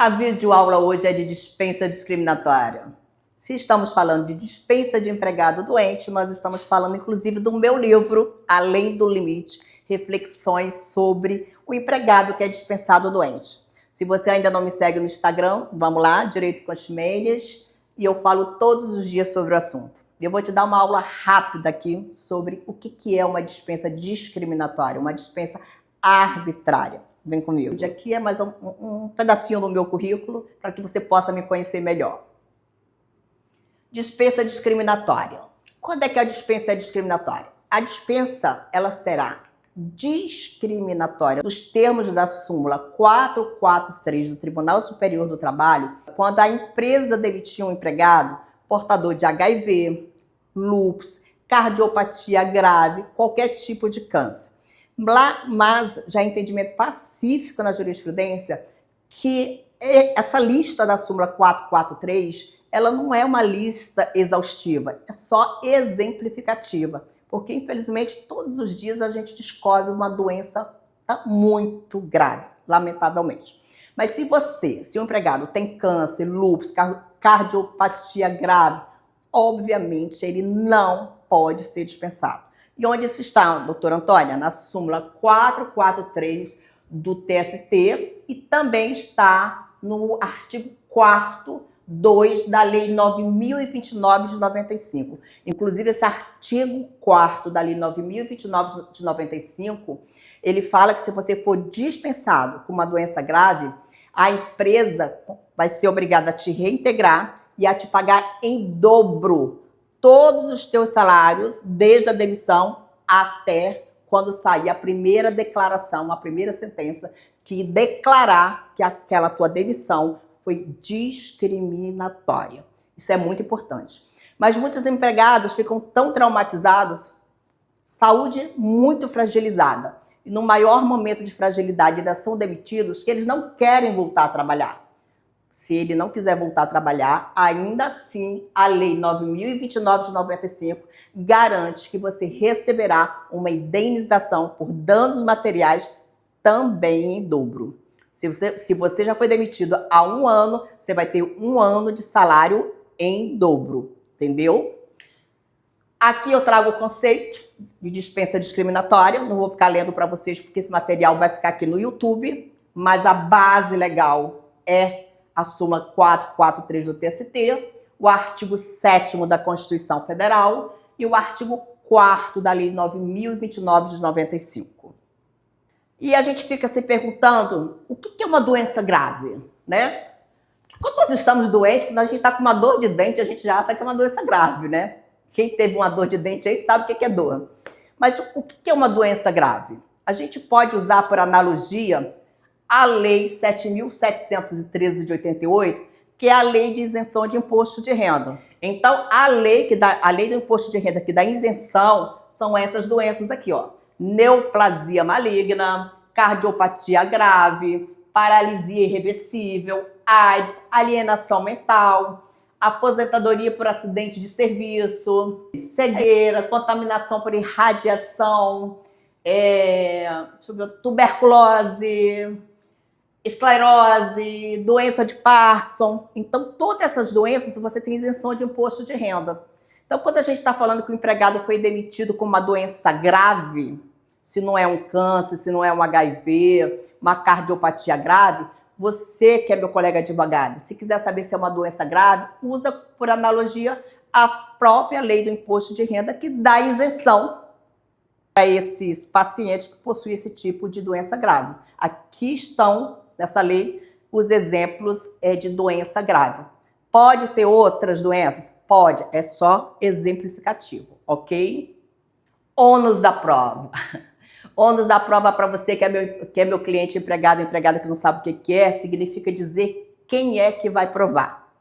A videoaula hoje é de dispensa discriminatória. Se estamos falando de dispensa de empregado doente, nós estamos falando inclusive do meu livro, Além do Limite, reflexões sobre o empregado que é dispensado doente. Se você ainda não me segue no Instagram, vamos lá, Direito com as Meias, e eu falo todos os dias sobre o assunto. Eu vou te dar uma aula rápida aqui sobre o que é uma dispensa discriminatória, uma dispensa arbitrária. Vem comigo. Aqui é mais um pedacinho do meu currículo para que você possa me conhecer melhor. Dispensa discriminatória. Quando é que a dispensa é discriminatória? A dispensa, ela será discriminatória nos termos da súmula 443 do Tribunal Superior do Trabalho, quando a empresa demitir um empregado portador de HIV, lúpus, cardiopatia grave, qualquer tipo de câncer. Mas já é entendimento pacífico na jurisprudência que essa lista da súmula 443, ela não é uma lista exaustiva, é só exemplificativa, porque infelizmente todos os dias a gente descobre uma doença muito grave, lamentavelmente. Mas se o empregado tem câncer, lúpus, cardiopatia grave, obviamente ele não pode ser dispensado. E onde isso está, doutora Antônia? Na súmula 443 do TST e também está no artigo 4º, 2 da Lei 9.029 de 95. Inclusive, esse artigo 4º da Lei 9.029 de 95, ele fala que se você for dispensado com uma doença grave, a empresa vai ser obrigada a te reintegrar e a te pagar em dobro todos os teus salários, desde a demissão até quando sair a primeira declaração, a primeira sentença que declarar que aquela tua demissão foi discriminatória. Isso é muito importante. Mas muitos empregados ficam tão traumatizados, saúde muito fragilizada. E no maior momento de fragilidade ainda são demitidos que eles não querem voltar a trabalhar. Se ele não quiser voltar a trabalhar, ainda assim a Lei 9.029 de 95 garante que você receberá uma indenização por danos materiais também em dobro. Se você já foi demitido há 1 ano, você vai ter 1 ano de salário em dobro, entendeu? Aqui eu trago o conceito de dispensa discriminatória, não vou ficar lendo para vocês porque esse material vai ficar aqui no YouTube, mas a base legal é a súmula 443 do TST, o artigo 7º da Constituição Federal e o artigo 4º da Lei 9.029 de 95. E a gente fica se perguntando o que é uma doença grave, né? Quando nós estamos doentes, quando a gente está com uma dor de dente, a gente já acha que é uma doença grave, né? Quem teve uma dor de dente aí sabe o que é dor. Mas o que é uma doença grave? A gente pode usar por analogia a Lei 7.713 de 88, que é a Lei de Isenção de Imposto de Renda. Então, a lei do Imposto de Renda que dá isenção são essas doenças aqui, ó. Neoplasia maligna, cardiopatia grave, paralisia irreversível, AIDS, alienação mental, aposentadoria por acidente de serviço, cegueira, contaminação por irradiação, tuberculose, esclerose, doença de Parkinson. Então, todas essas doenças você tem isenção de imposto de renda. Então, quando a gente está falando que o empregado foi demitido com uma doença grave, se não é um câncer, se não é um HIV, uma cardiopatia grave, você que é meu colega advogado, se quiser saber se é uma doença grave, usa por analogia a própria lei do imposto de renda que dá isenção para esses pacientes que possuem esse tipo de doença grave. Aqui estão, nessa lei, os exemplos de doença grave. Pode ter outras doenças? Pode, é só exemplificativo, ok? Ônus da prova. Ônus da prova para você que é meu cliente empregada que não sabe o que é, significa dizer quem é que vai provar.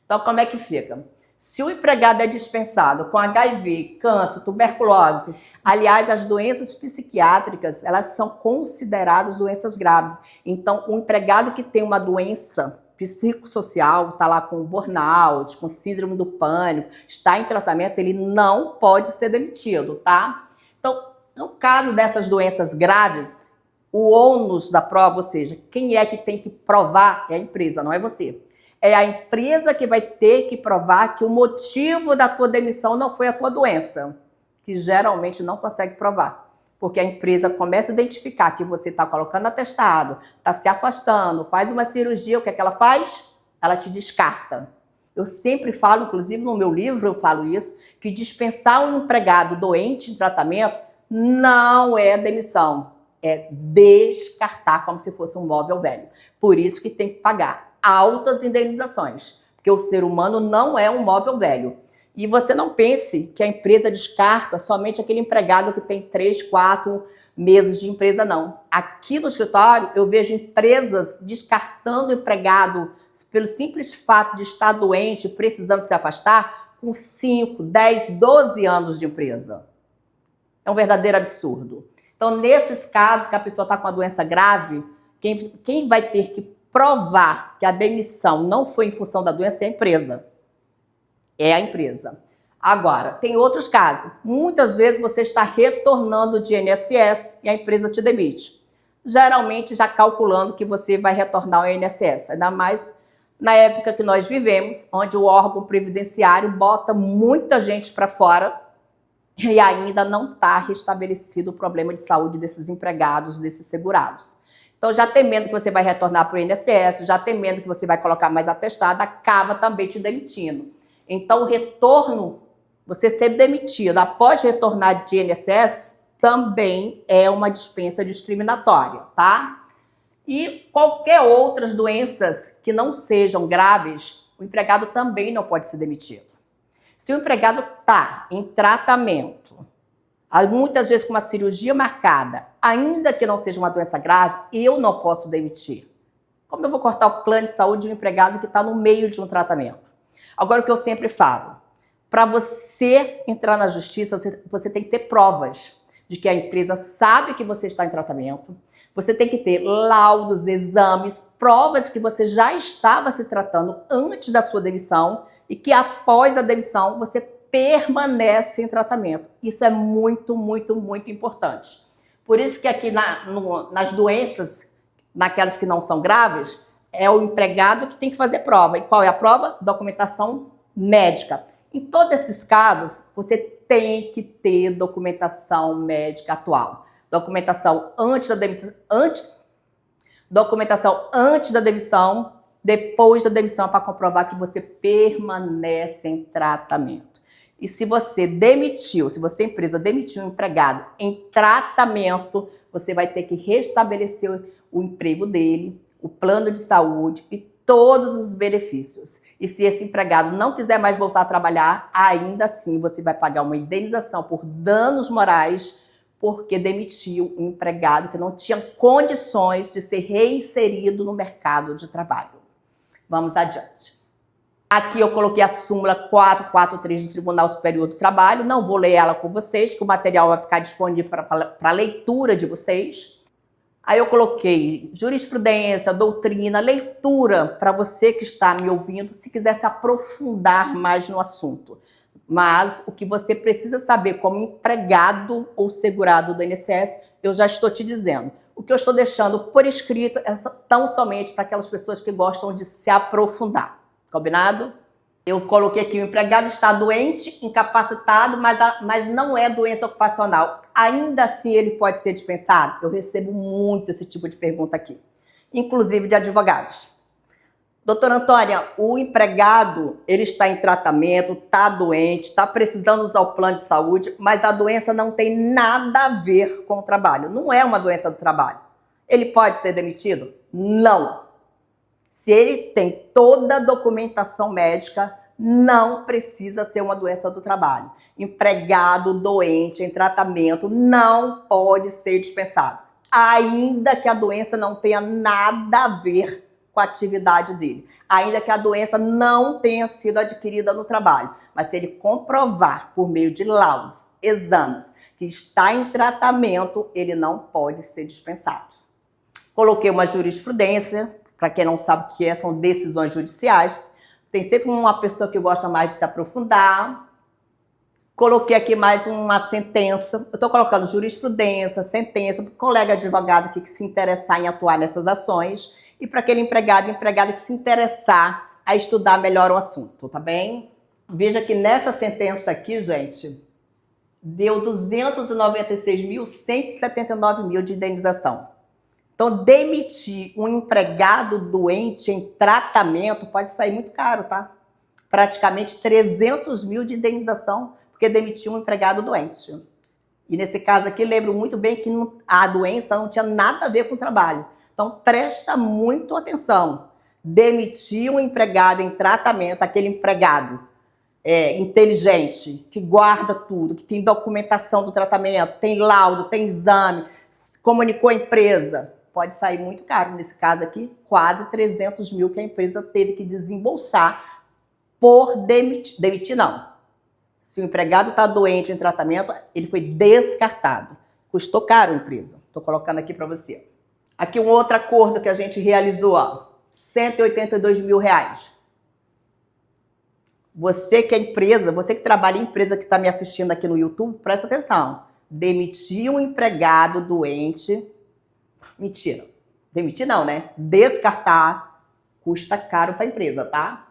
Então, como é que fica? Se o empregado é dispensado com HIV, câncer, tuberculose, aliás, as doenças psiquiátricas, elas são consideradas doenças graves. Então, o empregado que tem uma doença psicossocial, está lá com burnout, com síndrome do pânico, está em tratamento, ele não pode ser demitido, tá? Então, no caso dessas doenças graves, o ônus da prova, ou seja, quem é que tem que provar é a empresa, não é você. É a empresa que vai ter que provar que o motivo da tua demissão não foi a tua doença, que geralmente não consegue provar. Porque a empresa começa a identificar que você está colocando atestado, está se afastando, faz uma cirurgia, o que é que ela faz? Ela te descarta. Eu sempre falo, inclusive no meu livro eu falo isso, que dispensar um empregado doente em tratamento não é demissão, é descartar como se fosse um móvel velho. Por isso que tem que pagar altas indenizações, porque o ser humano não é um móvel velho. E você não pense que a empresa descarta somente aquele empregado que tem 3, 4 meses de empresa, não. Aqui no escritório, eu vejo empresas descartando o empregado pelo simples fato de estar doente, precisando se afastar, com 5, 10, 12 anos de empresa. É um verdadeiro absurdo. Então, nesses casos que a pessoa está com uma doença grave, quem vai ter que provar que a demissão não foi em função da doença é a empresa. É a empresa. Agora, tem outros casos. Muitas vezes você está retornando de INSS e a empresa te demite. Geralmente já calculando que você vai retornar ao INSS. Ainda mais na época que nós vivemos, onde o órgão previdenciário bota muita gente para fora e ainda não está restabelecido o problema de saúde desses empregados, desses segurados. Então, já temendo que você vai retornar para o INSS, já temendo que você vai colocar mais atestado, acaba também te demitindo. Então, o retorno, você ser demitido após retornar de INSS, também é uma dispensa discriminatória, tá? E qualquer outras doenças que não sejam graves, o empregado também não pode ser demitido. Se o empregado está em tratamento, muitas vezes com uma cirurgia marcada, ainda que não seja uma doença grave, eu não posso demitir. Como eu vou cortar o plano de saúde de um empregado que está no meio de um tratamento? Agora, o que eu sempre falo, para você entrar na justiça, você tem que ter provas de que a empresa sabe que você está em tratamento, você tem que ter laudos, exames, provas que você já estava se tratando antes da sua demissão e que após a demissão você permanece em tratamento. Isso é muito, muito, muito importante. Por isso que aqui nas doenças, naquelas que não são graves, é o empregado que tem que fazer prova. E qual é a prova? Documentação médica. Em todos esses casos, você tem que ter documentação médica atual. Documentação antes da demissão, depois da demissão, para comprovar que você permanece em tratamento. E se você empresa demitiu um empregado em tratamento, você vai ter que restabelecer o emprego dele, o plano de saúde e todos os benefícios. E se esse empregado não quiser mais voltar a trabalhar, ainda assim você vai pagar uma indenização por danos morais porque demitiu um empregado que não tinha condições de ser reinserido no mercado de trabalho. Vamos adiante. Aqui eu coloquei a súmula 443 do Tribunal Superior do Trabalho. Não vou ler ela com vocês, que o material vai ficar disponível para leitura de vocês. Aí eu coloquei jurisprudência, doutrina, leitura, para você que está me ouvindo, se quiser se aprofundar mais no assunto. Mas o que você precisa saber como empregado ou segurado do INSS, eu já estou te dizendo. O que eu estou deixando por escrito é tão somente para aquelas pessoas que gostam de se aprofundar. Combinado? Eu coloquei aqui, o empregado está doente, incapacitado, mas não é doença ocupacional. Ainda assim, ele pode ser dispensado? Eu recebo muito esse tipo de pergunta aqui, inclusive de advogados. Doutora Antônia, o empregado, ele está em tratamento, está doente, está precisando usar o plano de saúde, mas a doença não tem nada a ver com o trabalho. Não é uma doença do trabalho. Ele pode ser demitido? Não. Se ele tem toda a documentação médica, não precisa ser uma doença do trabalho. Empregado doente em tratamento não pode ser dispensado, ainda que a doença não tenha nada a ver com a atividade dele, ainda que a doença não tenha sido adquirida no trabalho. Mas se ele comprovar por meio de laudos, exames, que está em tratamento, ele não pode ser dispensado. Coloquei uma jurisprudência. Para quem não sabe o que são decisões judiciais. Tem sempre uma pessoa que gosta mais de se aprofundar. Coloquei aqui mais uma sentença. Eu estou colocando jurisprudência, sentença, para o colega advogado que se interessar em atuar nessas ações e para aquele empregado e empregada que se interessar a estudar melhor o assunto, tá bem? Veja que nessa sentença aqui, gente, deu 296.179 de indenização. Então, demitir um empregado doente em tratamento pode sair muito caro, tá? Praticamente 300 mil de indenização, porque demitiu um empregado doente. E nesse caso aqui, lembro muito bem que a doença não tinha nada a ver com o trabalho. Então, presta muito atenção. Demitir um empregado em tratamento, aquele empregado inteligente, que guarda tudo, que tem documentação do tratamento, tem laudo, tem exame, comunicou a empresa, pode sair muito caro. Nesse caso aqui, quase 300 mil que a empresa teve que desembolsar por demitir. Demitir não. Se o empregado está doente em tratamento, ele foi descartado. Custou caro a empresa. Estou colocando aqui para você. Aqui um outro acordo que a gente realizou, ó, 182 mil reais. Você que é empresa, você que trabalha em empresa que está me assistindo aqui no YouTube, presta atenção. Demitir um empregado doente, mentira. Demitir não, né? Descartar custa caro para a empresa, tá?